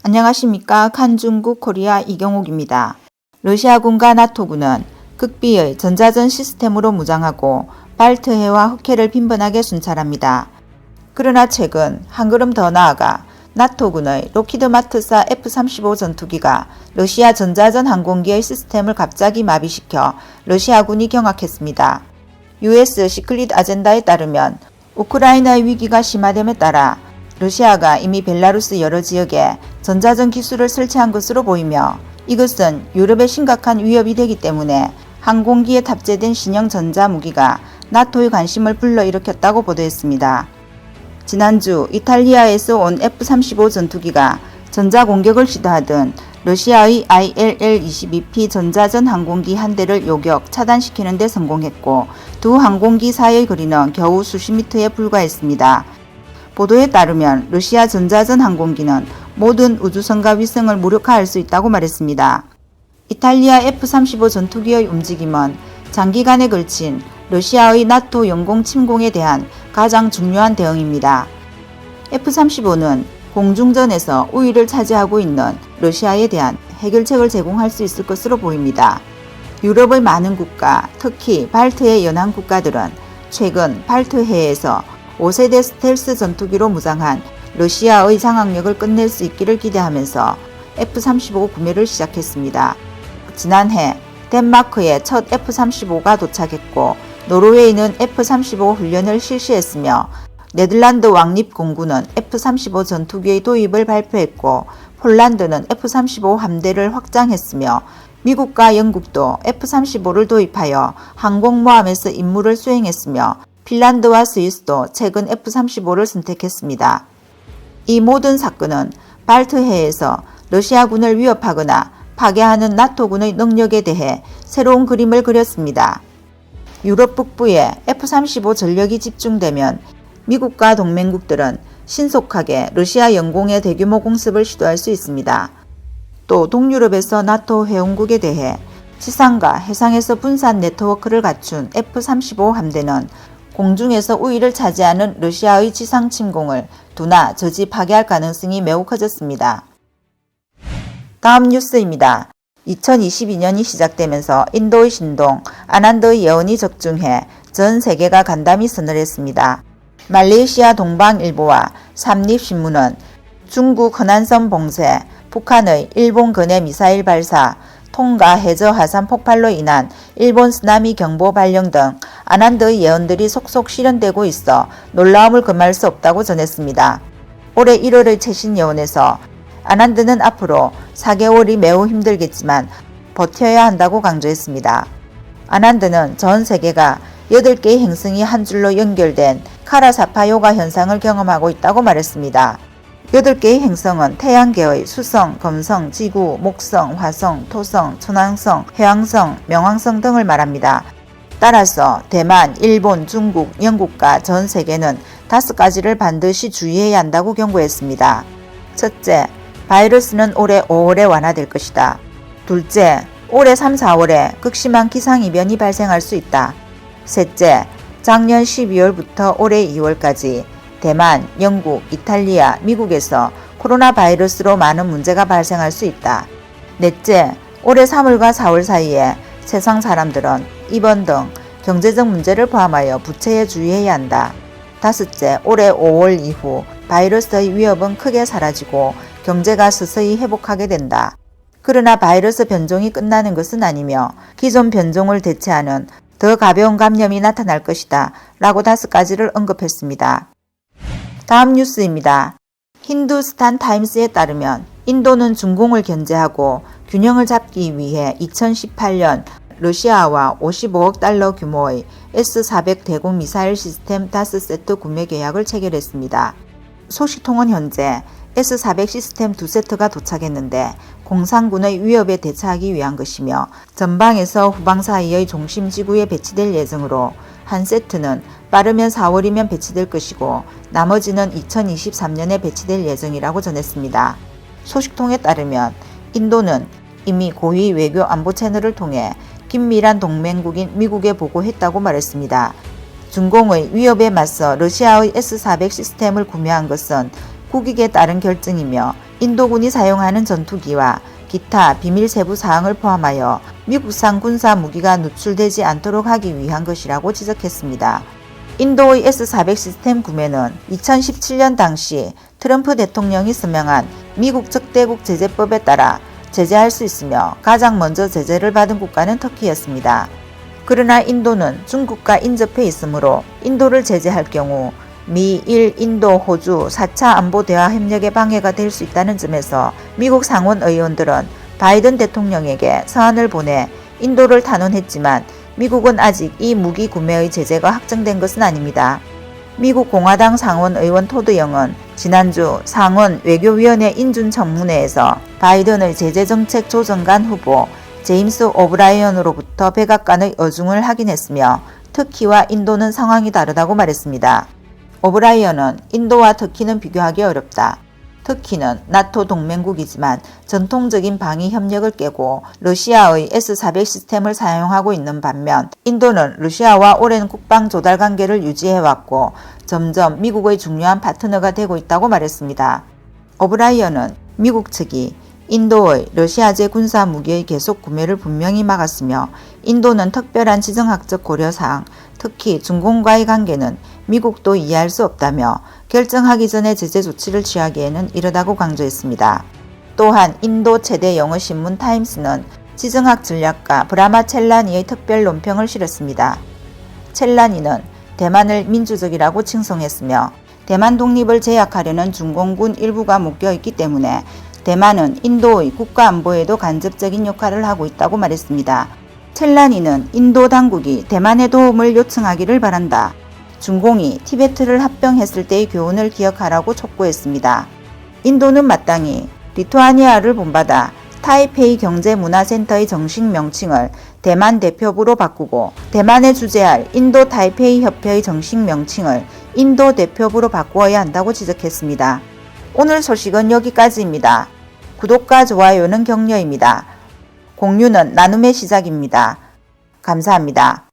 안녕하십니까. 칸중국 코리아 이경옥입니다. 러시아군과 나토군은 극비의 전자전 시스템으로 무장하고 발트해와 흑해를 빈번하게 순찰합니다. 그러나 최근 한 걸음 더 나아가 나토군의 로키드 마트사 F-35 전투기가 러시아 전자전 항공기의 시스템을 갑자기 마비시켜 러시아군이 경악했습니다. US 시크릿 아젠다에 따르면 우크라이나의 위기가 심화됨에 따라 러시아가 이미 벨라루스 여러 지역에 전자전 기술을 설치한 것으로 보이며 이것은 유럽에 심각한 위협이 되기 때문에 항공기에 탑재된 신형 전자무기가 나토의 관심을 불러일으켰다고 보도했습니다. 지난주 이탈리아에서 온 F-35 전투기가 전자공격을 시도하던 러시아의 IL-22P 전자전 항공기 한 대를 요격 차단시키는 데 성공했고 두 항공기 사이의 거리는 겨우 수십 미터에 불과했습니다. 보도에 따르면 러시아 전자전 항공기는 모든 우주선과 위성을 무력화할 수 있다고 말했습니다. 이탈리아 F-35 전투기의 움직임은 장기간에 걸친 러시아의 나토 영공 침공에 대한 가장 중요한 대응입니다. F-35는 공중전에서 우위를 차지하고 있는 러시아에 대한 해결책을 제공할 수 있을 것으로 보입니다. 유럽의 많은 국가, 특히 발트해 연안 국가들은 최근 발트해에서 5세대 스텔스 전투기로 무장한 러시아의 장악력을 끝낼 수 있기를 기대하면서 F-35 구매를 시작했습니다. 지난해 덴마크에 첫 F-35가 도착했고 노르웨이는 F-35 훈련을 실시했으며 네덜란드 왕립공군은 F-35 전투기의 도입을 발표했고 폴란드는 F-35 함대를 확장했으며 미국과 영국도 F-35를 도입하여 항공모함에서 임무를 수행했으며 핀란드와 스위스도 최근 F-35를 선택했습니다. 이 모든 사건은 발트해에서 러시아군을 위협하거나 파괴하는 나토군의 능력에 대해 새로운 그림을 그렸습니다. 유럽 북부에 F-35 전력이 집중되면 미국과 동맹국들은 신속하게 러시아 영공의 대규모 공습을 시도할 수 있습니다. 또 동유럽에서 나토 회원국에 대해 지상과 해상에서 분산 네트워크를 갖춘 F-35 함대는 공중에서 우위를 차지하는 러시아의 지상 침공을 두나 저지 파괴할 가능성이 매우 커졌습니다. 다음 뉴스입니다. 2022년이 시작되면서 인도의 신동, 아난드의 예언이 적중해 전 세계가 간담이 서늘했습니다. 말레이시아 동방일보와 삼립신문은 중국 허난섬 봉쇄, 북한의 일본 근해 미사일 발사, 통가 해저 화산 폭발로 인한 일본 쓰나미 경보 발령 등 아난드의 예언들이 속속 실현되고 있어 놀라움을 금할 수 없다고 전했습니다. 올해 1월의 최신 예언에서 아난드는 앞으로 4개월이 매우 힘들겠지만 버텨야 한다고 강조했습니다. 아난드는 전 세계가 8개의 행성이 한 줄로 연결된 카라사파 요가 현상을 경험하고 있다고 말했습니다. 8개의 행성은 태양계의 수성, 금성, 지구, 목성, 화성, 토성, 천왕성, 해왕성, 명왕성 등을 말합니다. 따라서 대만, 일본, 중국, 영국과 전 세계는 5가지를 반드시 주의해야 한다고 경고했습니다. 첫째, 바이러스는 올해 5월에 완화될 것이다. 둘째, 올해 3, 4월에 극심한 기상이변이 발생할 수 있다. 셋째, 작년 12월부터 올해 2월까지 대만, 영국, 이탈리아, 미국에서 코로나 바이러스로 많은 문제가 발생할 수 있다. 넷째, 올해 3월과 4월 사이에 세상 사람들은 입원 등 경제적 문제를 포함하여 부채에 주의해야 한다. 다섯째, 올해 5월 이후 바이러스의 위협은 크게 사라지고 경제가 서서히 회복하게 된다. 그러나 바이러스 변종이 끝나는 것은 아니며 기존 변종을 대체하는 더 가벼운 감염이 나타날 것이다. 라고 5가지를 언급했습니다. 다음 뉴스입니다. 힌두스탄 타임스에 따르면 인도는 중공을 견제하고 균형을 잡기 위해 2018년 러시아와 55억 달러 규모의 S-400 대공 미사일 시스템 5세트 구매 계약을 체결했습니다. 소식통은 현재 S-400 시스템 2세트가 도착했는데 공산군의 위협에 대처하기 위한 것이며 전방에서 후방 사이의 중심 지구에 배치될 예정으로 한 세트는 빠르면 4월이면 배치될 것이고 나머지는 2023년에 배치될 예정이라고 전했습니다. 소식통에 따르면 인도는 이미 고위 외교 안보 채널을 통해 긴밀한 동맹국인 미국에 보고했다고 말했습니다. 중공의 위협에 맞서 러시아의 S-400 시스템을 구매한 것은 국익에 따른 결정이며 인도군이 사용하는 전투기와 기타 비밀 세부 사항을 포함하여 미국산 군사 무기가 누출되지 않도록 하기 위한 것이라고 지적했습니다. 인도의 S-400 시스템 구매는 2017년 당시 트럼프 대통령이 서명한 미국 적대국 제재법에 따라 제재할 수 있으며 가장 먼저 제재를 받은 국가는 터키였습니다. 그러나 인도는 중국과 인접해 있으므로 인도를 제재할 경우 미, 일, 인도, 호주 4차 안보 대화 협력에 방해가 될 수 있다는 점에서 미국 상원 의원들은 바이든 대통령에게 서한을 보내 인도를 탄원했지만 미국은 아직 이 무기 구매의 제재가 확정된 것은 아닙니다. 미국 공화당 상원 의원 토드 영은 지난주 상원 외교위원회 인준청문회에서 바이든의 제재정책 조정관 후보 제임스 오브라이언으로부터 백악관의 어중을 확인했으며 터키와 인도는 상황이 다르다고 말했습니다. 오브라이언은 인도와 터키는 비교하기 어렵다. 터키는 나토 동맹국이지만 전통적인 방위 협력을 깨고 러시아의 S-400 시스템을 사용하고 있는 반면 인도는 러시아와 오랜 국방 조달 관계를 유지해왔고 점점 미국의 중요한 파트너가 되고 있다고 말했습니다. 오브라이언은 미국 측이 인도의 러시아제 군사 무기의 계속 구매를 분명히 막았으며 인도는 특별한 지정학적 고려사항, 특히 중공과의 관계는 미국도 이해할 수 없다며 결정하기 전에 제재 조치를 취하기에는 이르다고 강조했습니다. 또한 인도 최대 영어 신문 타임스는 지정학 전략가 브라마 첼라니의 특별 논평을 실었습니다. 첼라니는 대만을 민주적이라고 칭송했으며 대만 독립을 제약하려는 중공군 일부가 묶여있기 때문에 대만은 인도의 국가 안보에도 간접적인 역할을 하고 있다고 말했습니다. 첼라니는 인도 당국이 대만의 도움을 요청하기를 바란다. 중공이 티베트를 합병했을 때의 교훈을 기억하라고 촉구했습니다. 인도는 마땅히 리투아니아를 본받아 타이페이 경제문화센터의 정식 명칭을 대만 대표부로 바꾸고 대만에 주재할 인도 타이페이 협회의 정식 명칭을 인도 대표부로 바꾸어야 한다고 지적했습니다. 오늘 소식은 여기까지입니다. 구독과 좋아요는 격려입니다. 공유는 나눔의 시작입니다. 감사합니다.